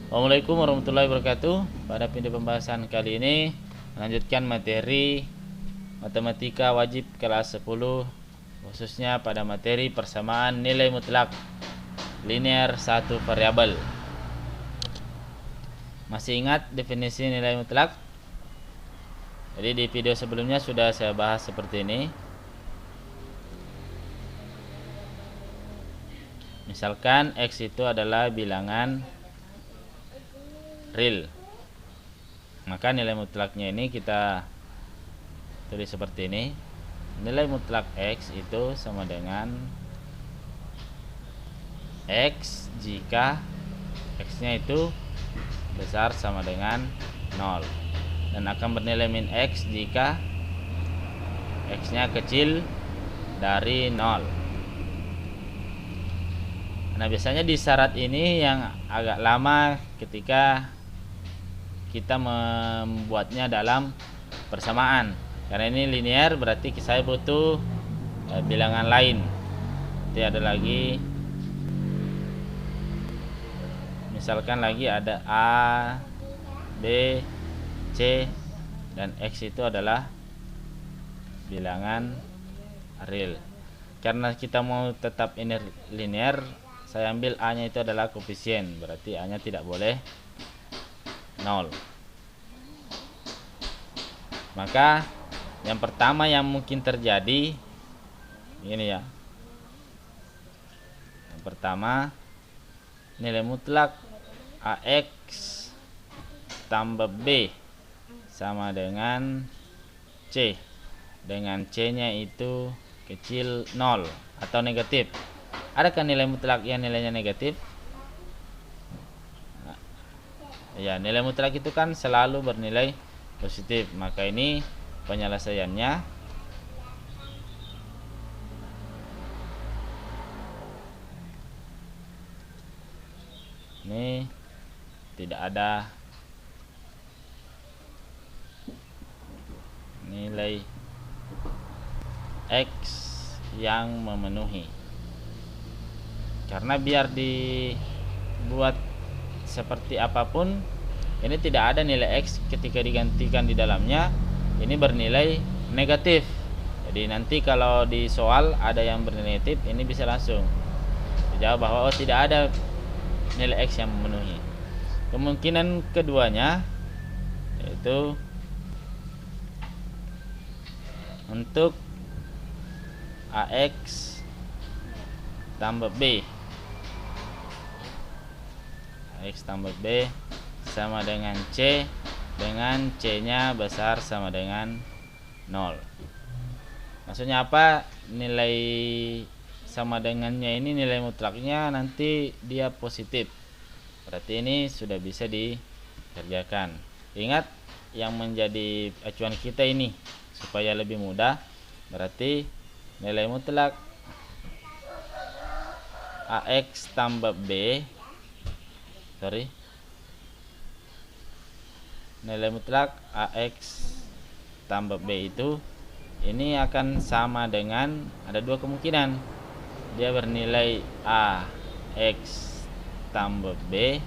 Assalamualaikum warahmatullahi wabarakatuh. Pada video pembahasan kali ini melanjutkan materi matematika wajib kelas 10, khususnya pada materi persamaan nilai mutlak linear satu variabel. Masih ingat definisi nilai mutlak? Jadi di video sebelumnya sudah saya bahas seperti ini. Misalkan X itu adalah bilangan real, maka nilai mutlaknya ini kita tulis seperti ini. Nilai mutlak X itu sama dengan X jika X nya itu besar sama dengan 0, dan akan bernilai min X jika X nya kecil dari 0. Nah, biasanya di syarat ini yang agak lama ketika kita membuatnya dalam persamaan, karena ini linear, berarti saya butuh bilangan lain. Nanti ada lagi, misalkan lagi ada A, B, C, dan X itu adalah bilangan real. Karena kita mau tetap ini linear, saya ambil A nya itu adalah koefisien, berarti A nya tidak boleh 0. Maka yang pertama yang mungkin terjadi ini ya. Yang pertama, nilai mutlak AX tambah B sama dengan C, dengan C nya itu kecil 0 atau negatif. Adakah nilai mutlak yang nilainya negatif? Ya, nilai mutlak itu kan selalu bernilai positif. Maka ini penyelesaiannya ini tidak ada nilai X yang memenuhi, karena biar dibuat seperti apapun, ini tidak ada nilai X ketika digantikan di dalamnya, ini bernilai negatif. Jadi nanti kalau di soal ada yang bernilai negatif, ini bisa langsung dijawab bahwa tidak ada nilai X yang memenuhi. Kemungkinan keduanya yaitu untuk AX tambah B, X tambah B sama dengan C, dengan C nya besar sama dengan 0. Maksudnya apa? Nilai sama dengannya ini nilai mutlaknya nanti dia positif, berarti ini sudah bisa dikerjakan. Ingat, yang menjadi acuan kita ini supaya lebih mudah, berarti nilai mutlak AX tambah B, nilai mutlak AX tambah B itu ini akan sama dengan, ada dua kemungkinan, dia bernilai AX tambah B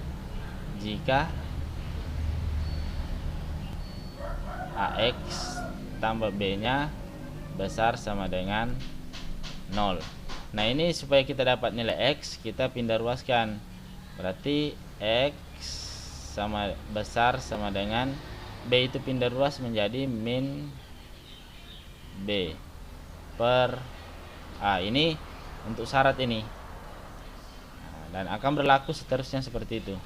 jika AX tambah B nya besar sama dengan 0. Nah, ini supaya kita dapat nilai X, kita pindah ruaskan. Berarti X sama besar sama dengan B itu pindah ruas menjadi min B per A. Ini untuk syarat ini. Dan akan berlaku seterusnya seperti itu.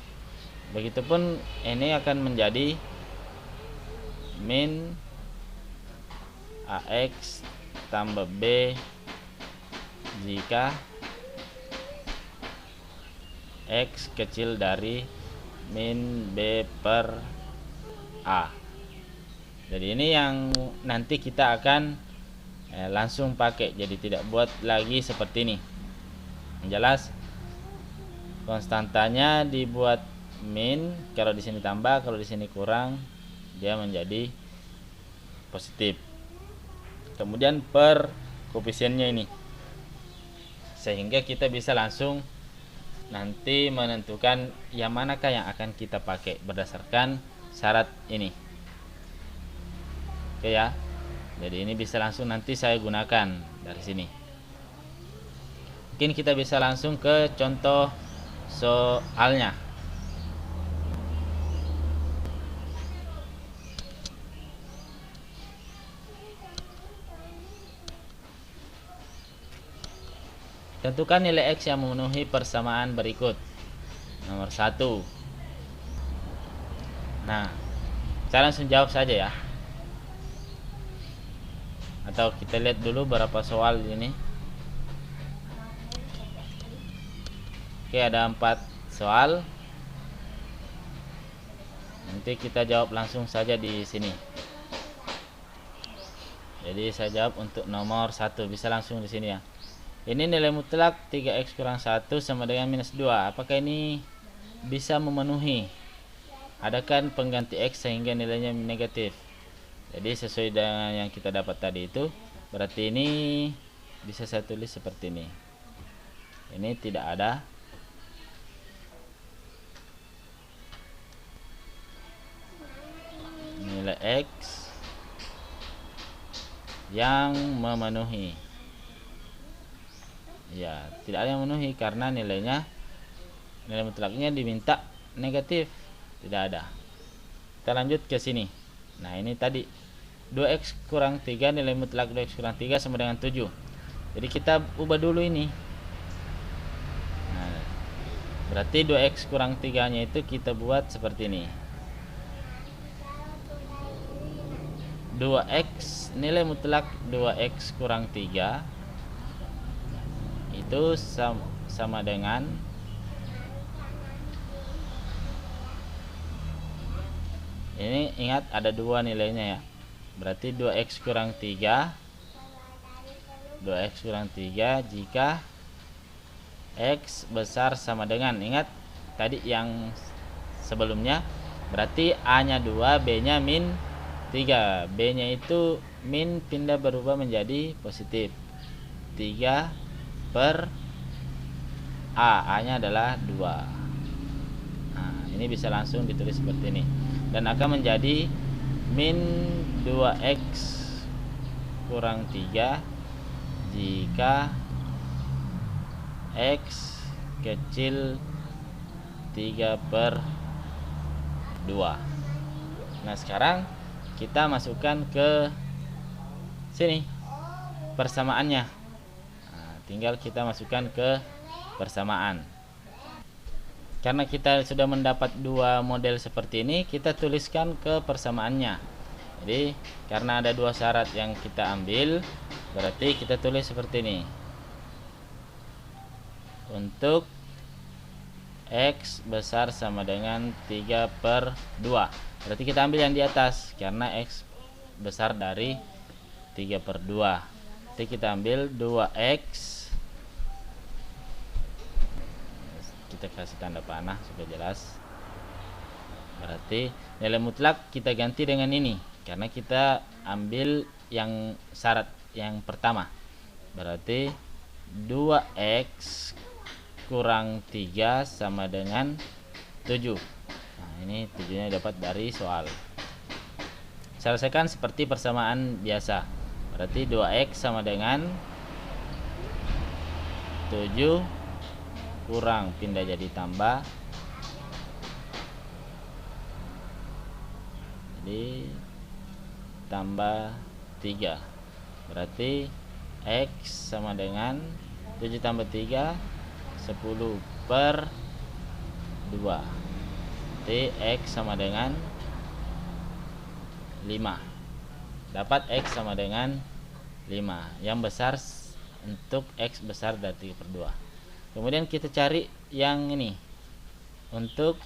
Begitupun ini akan menjadi min AX tambah B jika X kecil dari min B per A. Jadi ini yang nanti kita akan langsung pakai, jadi tidak buat lagi seperti ini. Yang jelas konstantanya dibuat min, kalau di sini tambah, kalau di sini kurang, dia menjadi positif. Kemudian per koefisiennya ini, sehingga kita bisa langsung nanti menentukan yang manakah yang akan kita pakai berdasarkan syarat ini. Oke ya. Jadi ini bisa langsung nanti saya gunakan dari sini. Mungkin kita bisa langsung ke contoh soalnya. Tentukan nilai X yang memenuhi persamaan berikut. Nomor 1. Nah, saya langsung jawab saja ya. Atau kita lihat dulu berapa soal ini. Oke, ada 4 soal. Nanti kita jawab langsung saja di sini. Jadi saya jawab untuk nomor 1, bisa langsung di sini ya. Ini nilai mutlak 3x kurang 1 sama dengan minus 2. Apakah ini bisa memenuhi? Adakah pengganti x sehingga nilainya negatif? Jadi sesuai dengan yang kita dapat tadi itu, berarti ini bisa saya tulis seperti ini. Ini tidak ada nilai x yang memenuhi. Ya, tidak ada yang memenuhi karena nilai mutlaknya diminta negatif, tidak ada. Kita lanjut ke sini. Nah, ini tadi 2x kurang 3, nilai mutlak 2x kurang 3 sama dengan 7. Jadi kita ubah dulu ini. Nah, berarti 2x kurang 3 nya itu kita buat seperti ini. 2x, nilai mutlak 2x kurang 3 itu sama dengan ini, ingat ada 2 nilainya ya. Berarti 2x kurang 3 jika x besar sama dengan, ingat tadi yang sebelumnya, berarti a nya 2, b nya min 3, b nya itu min pindah berubah menjadi positif 3 per a nya adalah 2. Nah, ini bisa langsung ditulis seperti ini, dan akan menjadi min 2x kurang 3 jika x kecil 3 per 2. Nah, sekarang kita masukkan ke sini persamaannya. Nah, tinggal kita masukkan ke persamaan. Karena kita sudah mendapat 2 model seperti ini, kita tuliskan ke persamaannya. Jadi karena ada 2 syarat yang kita ambil, berarti kita tulis seperti ini. Untuk x besar sama dengan 3 per 2, berarti kita ambil yang di atas karena x besar dari 3 per 2. Jadi kita ambil 2x, kita kasih tanda panah supaya jelas. Berarti nilai mutlak kita ganti dengan ini karena kita ambil yang syarat yang pertama. Berarti 2x kurang 3 sama dengan 7. Nah, ini 7 nya dapat dari soal. Selesaikan seperti persamaan biasa. Berarti 2x sama dengan 7 kurang pindah jadi tambah, jadi tambah 3. Berarti x sama dengan 7 tambah 3 10 per 2. Berarti x sama dengan 5. Dapat x sama dengan 5. Yang besar untuk x besar dari 3 per 2. Kemudian kita cari yang ini untuk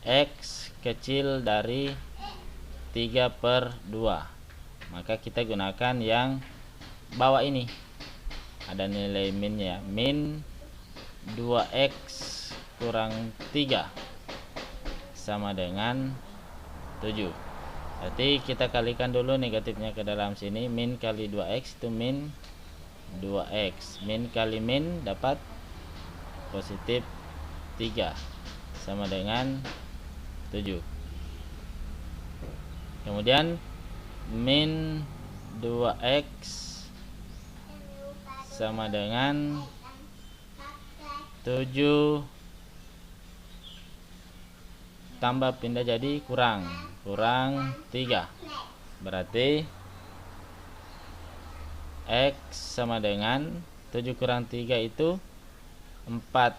x kecil dari 3 per 2. Maka kita gunakan yang bawah ini, ada nilai minnya, min 2x kurang 3 sama dengan 7. Berarti kita kalikan dulu negatifnya ke dalam sini. Min kali 2x itu min 2x. Min kali min dapat positif 3 sama dengan 7. Kemudian min 2x sama dengan 7 tambah pindah jadi kurang 3. Berarti x sama dengan 7 kurang 3 itu 4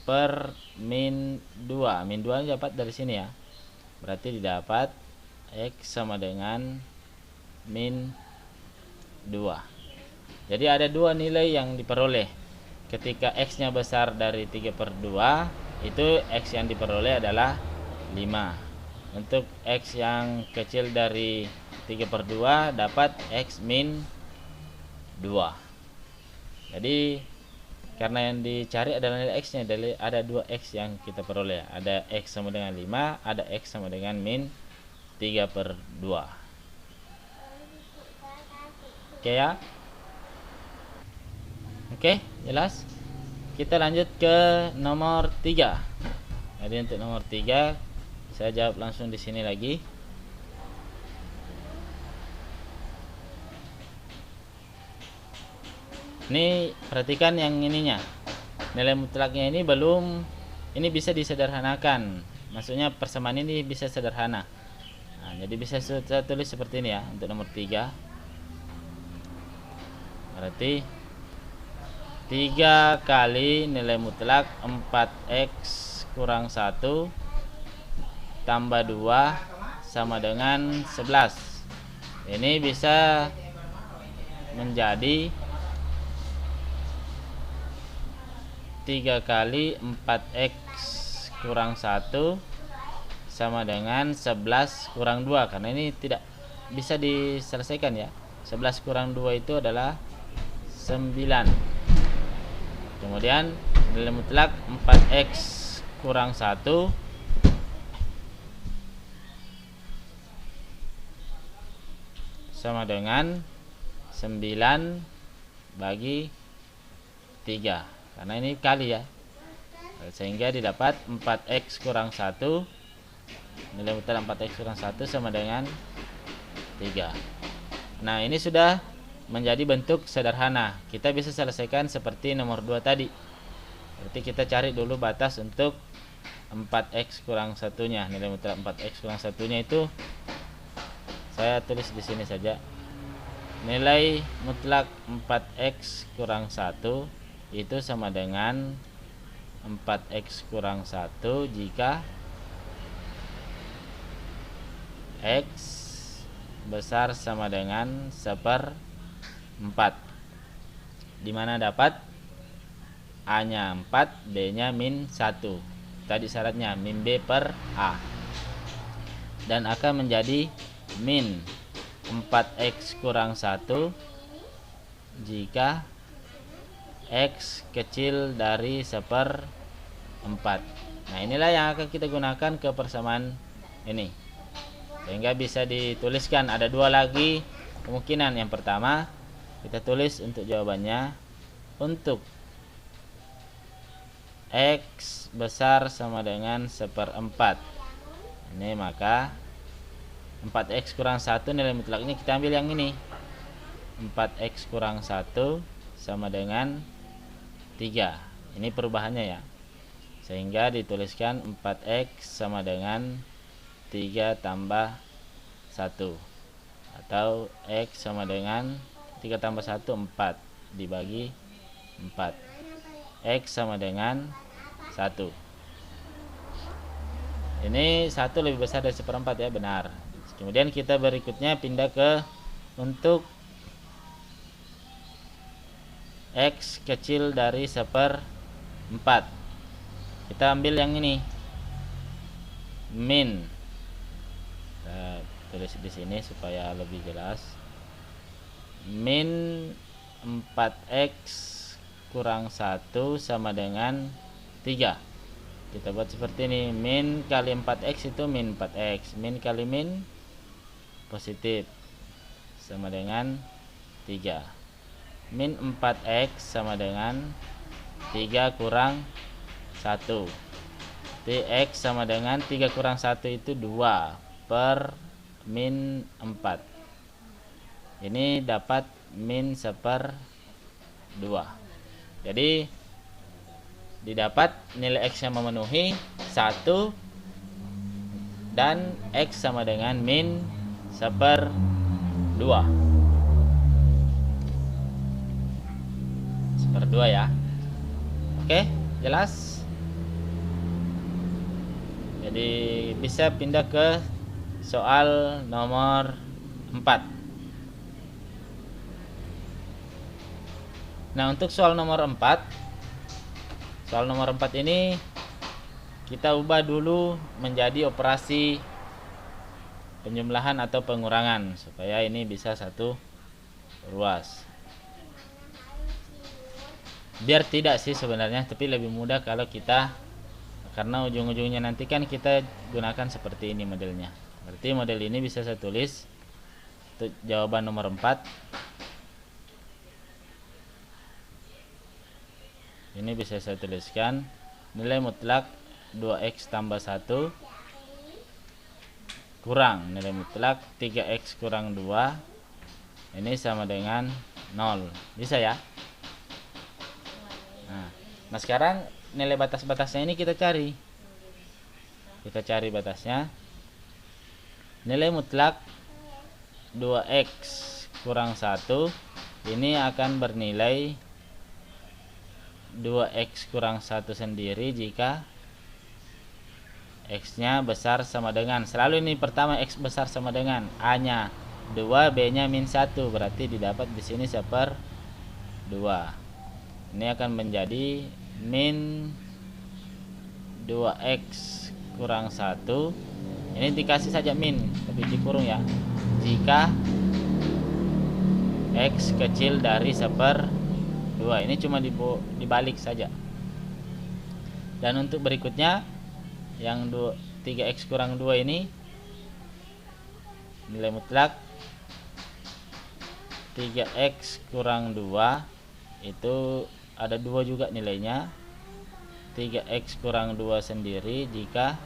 per min 2. Min 2 dapat dari sini ya. Berarti didapat x sama dengan min 2. Jadi ada dua nilai yang diperoleh. Ketika x-nya besar dari 3/2, itu x yang diperoleh adalah 5. Untuk x yang kecil dari 3/2 dapat x min 2. Jadi karena yang dicari adalah nilai x-nya, ada 2x yang kita peroleh. Ada x sama dengan 5, ada x sama dengan min 3/2. Oke ya? Oke, jelas? Kita lanjut ke nomor 3. Jadi untuk nomor 3 saya jawab langsung di sini lagi. Ini perhatikan yang ininya. Nilai mutlaknya ini belum, ini bisa disederhanakan. Maksudnya persamaan ini bisa sederhana. Nah, jadi bisa saya tulis seperti ini ya untuk nomor 3. Berarti 3 kali nilai mutlak 4x kurang 1 tambah 2 sama dengan 11. Ini bisa menjadi 3 kali 4x kurang 1 sama dengan 11 kurang 2. Karena ini tidak bisa diselesaikan ya. 11 kurang 2 itu adalah 9. Kemudian nilai mutlak 4x kurang 1 sama dengan 9 bagi 3. Karena ini kali ya. Sehingga didapat 4x kurang 1. Nilai mutlak 4x kurang 1 sama dengan 3. Nah, ini sudah menjadi bentuk sederhana. Kita bisa selesaikan seperti nomor 2 tadi. Berarti kita cari dulu batas untuk 4x kurang 1-nya. Nilai mutlak 4x kurang 1-nya itu saya tulis di sini saja. Nilai mutlak 4x kurang 1 itu sama dengan 4x kurang 1 jika x besar sama dengan 1/4, dimana dapat A nya 4, B nya min 1. Tadi syaratnya min B per A. Dan akan menjadi min 4x kurang 1 jika x kecil dari 1/4. Nah, inilah yang akan kita gunakan ke persamaan ini. Sehingga bisa dituliskan ada dua lagi kemungkinan. Yang pertama, kita tulis untuk jawabannya, untuk x besar sama dengan 1/4. Ini maka 4x kurang 1 nilai mutlaknya kita ambil yang ini. 4x kurang 1 sama dengan 3. Ini perubahannya ya. Sehingga dituliskan 4x sama dengan 3 tambah 1. Atau x sama dengan 3 tambah 1 4 dibagi 4. X sama dengan 1. Ini 1 lebih besar dari 1/4 ya, benar. Kemudian kita berikutnya pindah ke untuk x kecil dari 1/4. Kita ambil yang ini, min. Kita tulis di sini supaya lebih jelas. Min 4x kurang 1 sama dengan 3. Kita buat seperti ini. Min kali 4x itu min 4x. Min kali min positif sama dengan 3. min 4x sama dengan 3 kurang 1. X sama dengan 3 kurang 1 itu 2 per min 4. Ini dapat min 1/2. Jadi didapat nilai X yang memenuhi 1 dan X sama dengan min 1/2. 1/2 ya. Oke, jelas. Jadi bisa pindah ke soal nomor 4. Nah, untuk soal nomor 4 ini kita ubah dulu menjadi operasi penjumlahan atau pengurangan supaya ini bisa satu ruas. Biar tidak sih sebenarnya, tapi lebih mudah kalau kita, karena ujung-ujungnya nanti kan kita gunakan seperti ini modelnya. Berarti model ini bisa saya tulis untuk jawaban nomor 4. Ini bisa saya tuliskan nilai mutlak 2x tambah 1 kurang nilai mutlak 3x kurang 2 ini sama dengan 0. Bisa ya? Nah sekarang nilai batas-batasnya ini kita cari. Kita cari batasnya. Nilai mutlak 2x kurang 1 ini akan bernilai 2x kurang 1 sendiri jika x nya besar sama dengan, selalu ini pertama x besar sama dengan a nya 2, b nya min 1, berarti didapat di sini 1/2. Ini akan menjadi min 2x kurang 1. Ini dikasih saja min tapi dikurung ya, jika x kecil dari 1/2. Ini cuma dibalik saja. Dan untuk berikutnya yang 3x kurang 2 ini nilai mutlak 3x kurang 2 itu ada 2 juga nilainya. 3x kurang 2 sendiri jika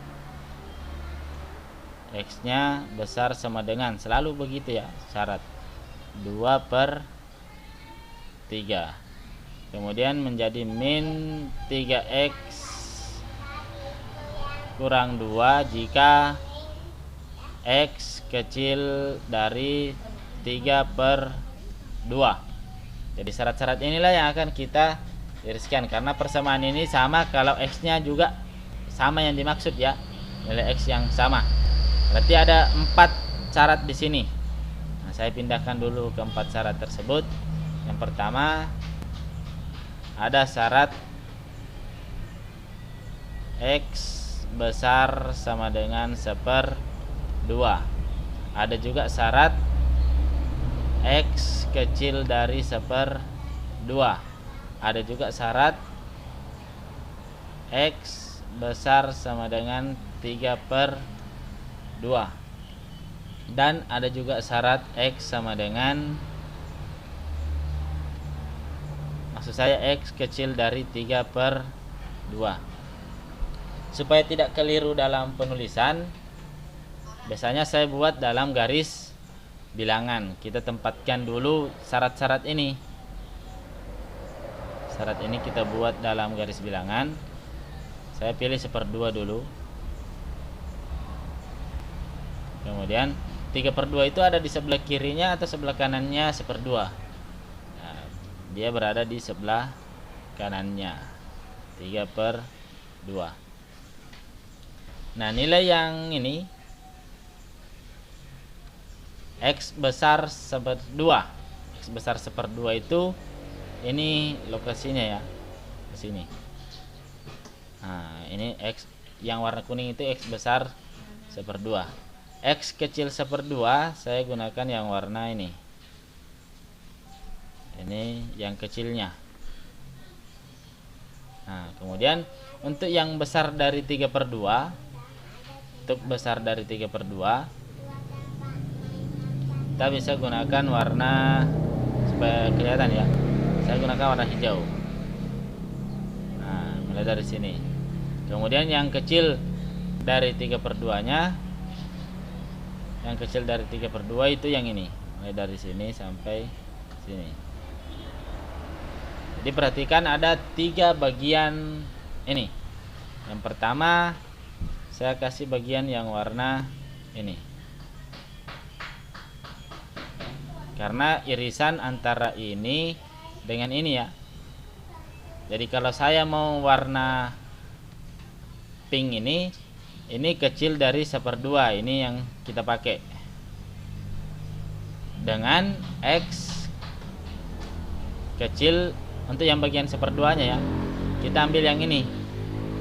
x nya besar sama dengan, selalu begitu ya syarat, 2/3. Kemudian menjadi min 3x kurang 2 jika x kecil dari 3/2. Jadi syarat-syarat inilah yang akan kita tiriskan, karena persamaan ini sama kalau x nya juga sama yang dimaksud ya, nilai x yang sama. Berarti ada 4 syarat di sini. Nah, saya pindahkan dulu ke 4 syarat tersebut. Yang pertama ada syarat x besar sama dengan 1/2. Ada juga syarat x kecil dari 1/2. Ada juga syarat x besar sama dengan 3/2. Dan ada juga syarat x sama dengan, maksud saya x kecil dari 3/2. Supaya tidak keliru dalam penulisan, biasanya saya buat dalam garis bilangan. Kita tempatkan dulu syarat-syarat ini. Syarat ini kita buat dalam garis bilangan. Saya pilih 1/2 dulu. Kemudian 3/2 itu ada di sebelah kirinya atau sebelah kanannya 1/2. Nah, dia berada di sebelah kanannya, 3/2. Nah, nilai yang ini x besar 1/2. X besar 1/2 itu ini lokasinya ya, ke sini. Nah, ini x yang warna kuning itu x besar 1/2. X kecil 1/2 saya gunakan yang warna ini. Ini yang kecilnya. Nah, kemudian untuk yang besar dari 3/2, untuk besar dari 3/2 kita bisa gunakan warna supaya kelihatan ya. Saya gunakan warna hijau. Nah, mulai dari sini. Kemudian yang kecil dari 3/2 nya, yang kecil dari 3/2 itu yang ini, mulai dari sini sampai sini. Jadi perhatikan ada 3 bagian ini. Yang pertama saya kasih bagian yang warna ini, karena irisan antara ini dengan ini ya. Jadi kalau saya mau warna pink ini kecil dari 1/2, ini yang kita pakai dengan X kecil untuk yang bagian 1/2 nya ya, kita ambil yang ini.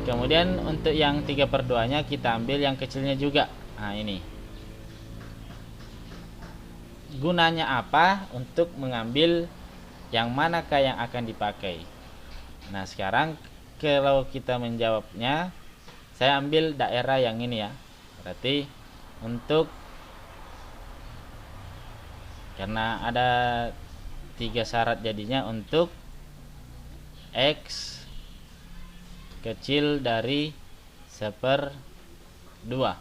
Kemudian untuk yang 3/2 nya kita ambil yang kecilnya juga. Nah ini gunanya apa? Untuk mengambil yang manakah yang akan dipakai. Nah sekarang kalau kita menjawabnya, saya ambil daerah yang ini ya. Berarti untuk, karena ada 3 syarat jadinya, untuk X kecil dari 1/2.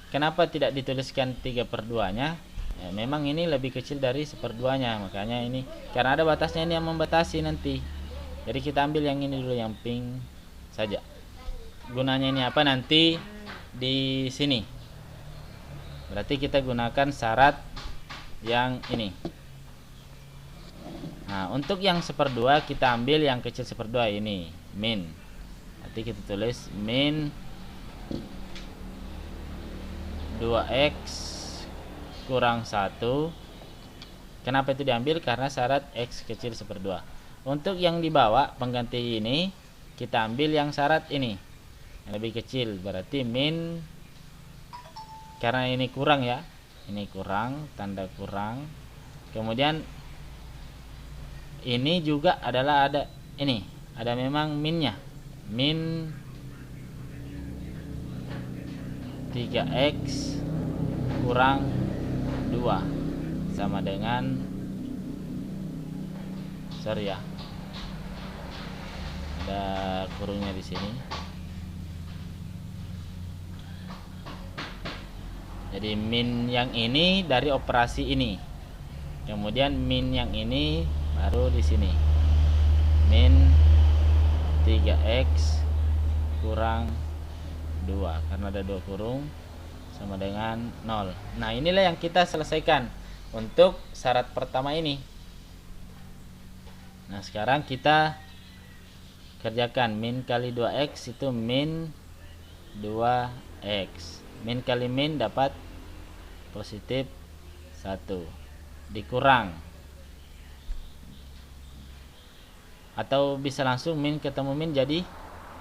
Kenapa tidak dituliskan 3/2 nya? Ya, memang ini lebih kecil dari 1/2 nya, makanya ini karena ada batasnya, ini yang membatasi nanti. Jadi kita ambil yang ini dulu, yang pink saja. Gunanya ini apa nanti di sini? Berarti kita gunakan syarat yang ini. Nah, untuk yang 1/2 kita ambil yang kecil 1/2 ini, min. Nanti kita tulis min 2x kurang 1. Kenapa itu diambil? Karena syarat x kecil 1/2. Untuk yang di bawah pengganti ini kita ambil yang syarat ini yang lebih kecil, berarti min, karena ini kurang ya, ini kurang, tanda kurang. Kemudian ini juga adalah ada ini, ada memang minnya, min 3x kurang 2 sama dengan, sorry ya, ada kurungnya di sini. Jadi min yang ini dari operasi ini, kemudian min yang ini baru di sini, min 3x kurang 2, karena ada 2 kurung, sama dengan 0. Nah inilah yang kita selesaikan untuk syarat pertama ini. Nah sekarang kita kerjakan. Min kali 2x itu min 2x, min kali min dapat positif 1, dikurang, atau bisa langsung min ketemu min jadi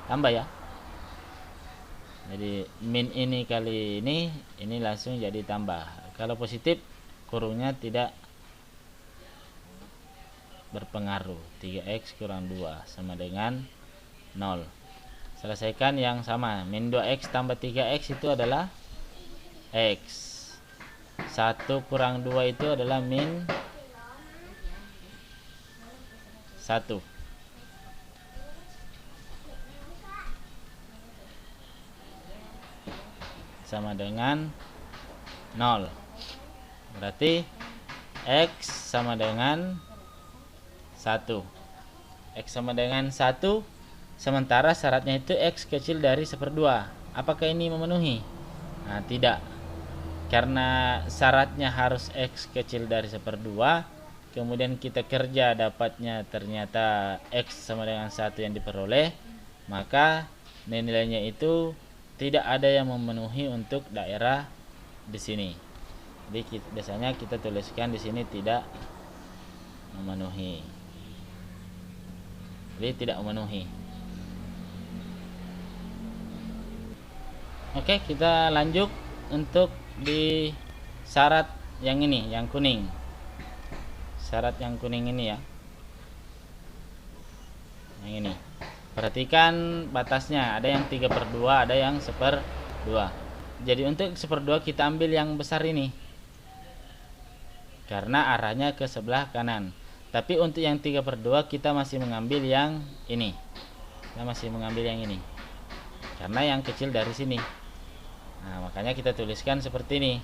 tambah ya. Jadi min ini kali ini langsung jadi tambah. Kalau positif kurungnya tidak berpengaruh. 3x kurang 2 sama dengan 0. Selesaikan yang sama. Min 2x tambah 3x itu adalah x. 1 kurang 2 itu adalah min 1. Sama dengan 0. Berarti x sama dengan 1. X sama dengan 1, sementara syaratnya itu x kecil dari 1/2. Apakah ini memenuhi? Nah tidak, karena syaratnya harus x kecil dari 1/2. Kemudian kita kerja dapatnya ternyata x sama dengan 1 yang diperoleh, maka nilainya itu tidak ada yang memenuhi untuk daerah di sini. Jadi biasanya kita tuliskan di sini tidak memenuhi. Jadi tidak memenuhi. Oke, kita lanjut untuk di syarat yang ini, yang kuning. Syarat yang kuning ini ya, yang ini. Perhatikan batasnya, ada yang 3/2, ada yang 1/2. Jadi untuk 1/2 kita ambil yang besar ini, karena arahnya ke sebelah kanan. Tapi untuk yang 3/2 kita masih mengambil yang ini. Kita masih mengambil yang ini. Karena yang kecil dari sini. Nah, makanya kita tuliskan seperti ini.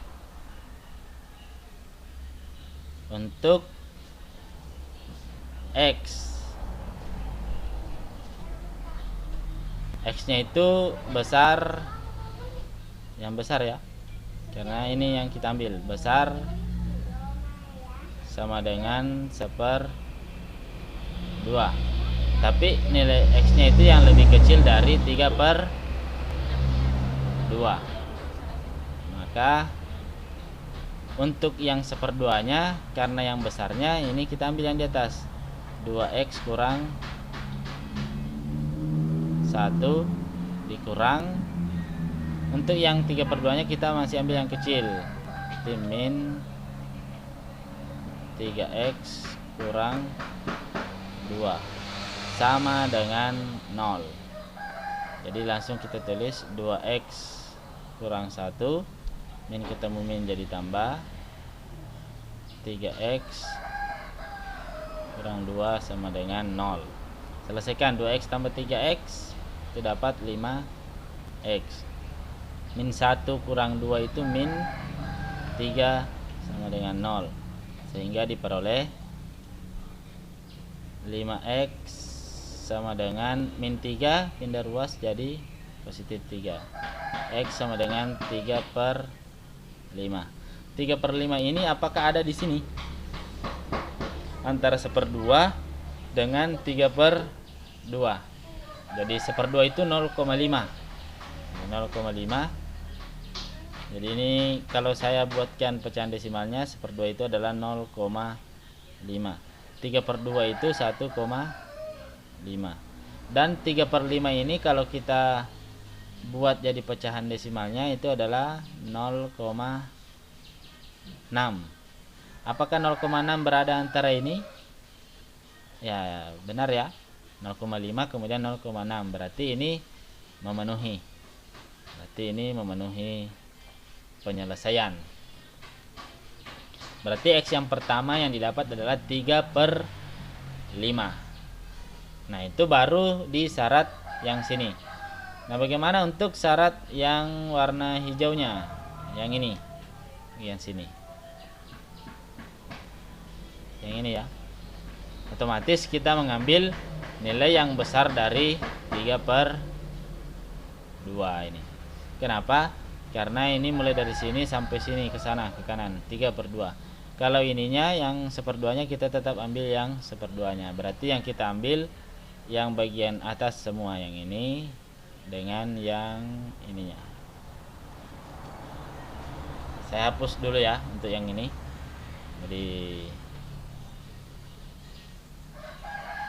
Untuk X nya itu besar, yang besar ya, karena ini yang kita ambil besar sama dengan 1/2, tapi nilai X nya itu yang lebih kecil dari 3/2. Maka untuk yang 1/2 nya, karena yang besarnya ini kita ambil yang di atas, 2X kurang 1 dikurang, untuk yang 3/2 nya kita masih ambil yang kecil, itu min 3X kurang 2 sama dengan 0. Jadi langsung kita tulis 2X kurang 1, min ketemu min jadi tambah, 3X kurang 2 sama dengan 0. Selesaikan, 2X tambah 3X itu dapat 5X. Min 1 kurang 2 itu min 3 sama dengan 0, sehingga diperoleh 5X sama dengan min 3 pindah ruas jadi positif 3. X sama dengan 3/5. 3/5 ini apakah ada di sini? Antara 1/2 dengan 3/2. Jadi 1/2 itu 0,5. 0,5. Jadi ini kalau saya buatkan pecahan desimalnya, 1/2 itu adalah 0,5. 3/2 itu 1,5. Dan 3/5 ini kalau kita buat jadi pecahan desimalnya itu adalah 0,6. Apakah 0,6 berada antara ini? Ya, benar ya. 0,5 kemudian 0,6, berarti ini memenuhi. Penyelesaian. Berarti X yang pertama yang didapat adalah 3/5. Nah, itu baru di syarat yang sini. Nah, bagaimana untuk syarat yang warna hijaunya? Yang ini. Yang sini. Yang ini ya. Otomatis kita mengambil nilai yang besar dari 3/2 ini. Kenapa? Karena ini mulai dari sini sampai sini ke sana ke kanan 3/2. Kalau ininya yang 1/2 nya kita tetap ambil yang 1/2 nya. Berarti yang kita ambil yang bagian atas semua, yang ini dengan yang ininya. Saya hapus dulu ya untuk yang ini. Jadi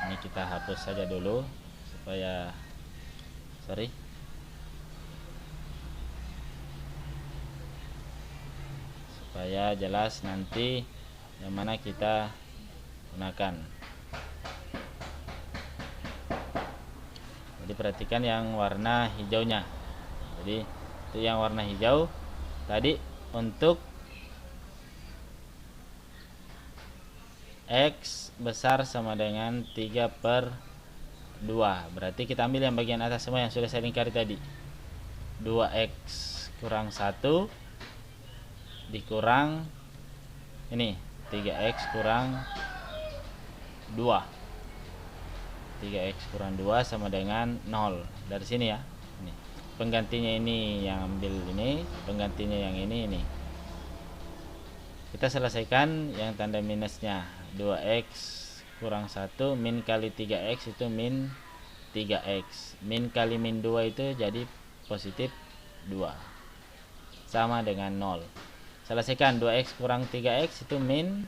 ini kita hapus saja dulu supaya jelas nanti yang mana kita gunakan. Jadi perhatikan yang warna hijaunya. Jadi itu yang warna hijau tadi untuk X besar sama dengan 3/2. Berarti kita ambil yang bagian atas semua yang sudah saya lingkari tadi. 2X kurang 1 dikurang ini 3X kurang 2. 3X kurang 2 sama dengan 0. Dari sini ya. Ini. Penggantinya ini yang ambil ini, penggantinya yang ini. Kita selesaikan yang tanda minusnya. 2X kurang 1 min kali 3X itu min 3X. Min kali min 2 itu jadi positif 2. Sama dengan 0. Selesaikan, 2X kurang 3X itu min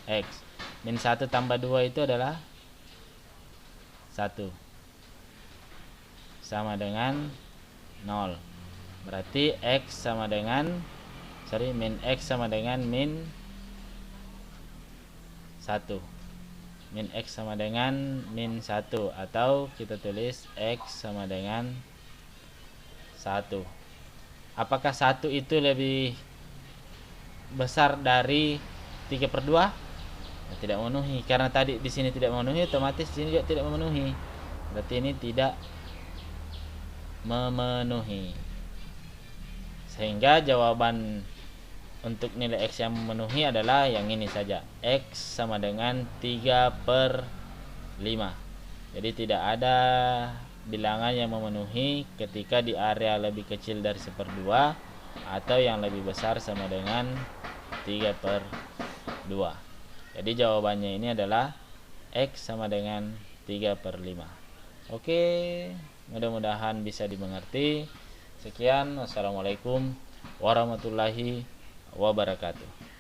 X. Min 1 tambah 2 itu adalah 1. Sama dengan 0. Berarti X sama dengan min X sama dengan min 1. Min X sama dengan min 1. Atau kita tulis X sama dengan 1. Apakah 1 itu lebih besar dari 3/2? Tidak memenuhi, karena tadi di sini tidak memenuhi, otomatis di sini juga tidak memenuhi. Berarti ini tidak memenuhi. Sehingga jawaban untuk nilai X yang memenuhi adalah yang ini saja. X sama dengan 3/5. Jadi tidak ada bilangan yang memenuhi ketika di area lebih kecil dari 1/2 atau yang lebih besar sama dengan 3/2. Jadi jawabannya ini adalah X sama dengan 3/5. Oke, mudah-mudahan bisa dimengerti. Sekian, wassalamualaikum warahmatullahi wabarakatuh.